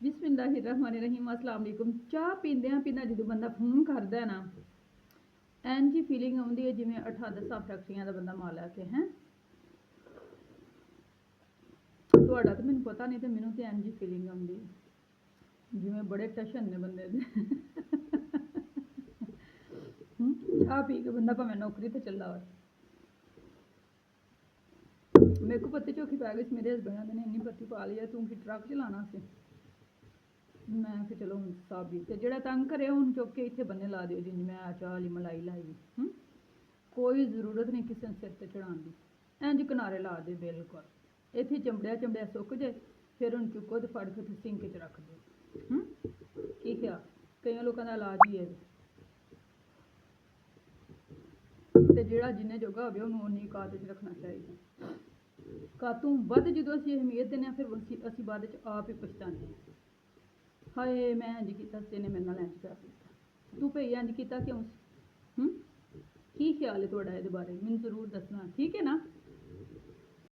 बिस्मिल्लाहिर्रहमानिर्रहीम अस्सलाम वालेकुम। चाह पींदियां पींदा जो बंदा फोन करता है ना, एन जी फीलिंग आती है जिमें 8-10 फैक्ट्रियां का बंदा मालक है। थोड़ा तो मैंने पता नहीं, तो मैनू तो एन जी फीलिंग आती है जिमें बड़े टशन ने बंदे दे। चाह पी के बंदा भावें नौकरी तो चला हो। मेरे को पत्ती चौखी पै गई, मेरे हसबैंड आते ने इन्नी पत्ती पा ली है, तू कि ट्रक चलाना से। मैं कि चलो हूँ साबी तो जो तंग करे हूँ चुक के इतने बन्ने ला दियो जिंज मैं चाह वाली मलाई लाई। कोई जरूरत नहीं किसी सिर से चढ़ाने की, इंज किनारे ला दे बिल्कुल। इतने चंबड़िया चंबड़िया सुक जाए, फिर हूँ चुको तो फड़ के सिंक च रख दो। की ख्याल कई लोगों का इलाज ही है। तो जोड़ा जिन्हें जोगा हो उन्नी औकात च रखना चाहिए। कातों वध जो असीं अहमियत देने फिर असीं बाद आप ही पछताने। हाए मैं इंज किया, इन्हें मेरे नाल इंज कर दिता, तू भई इंज किया क्यों? की ख्याल है तुहाडा इहदे बारे? मैनूं जरूर दसना, ठीक है ना।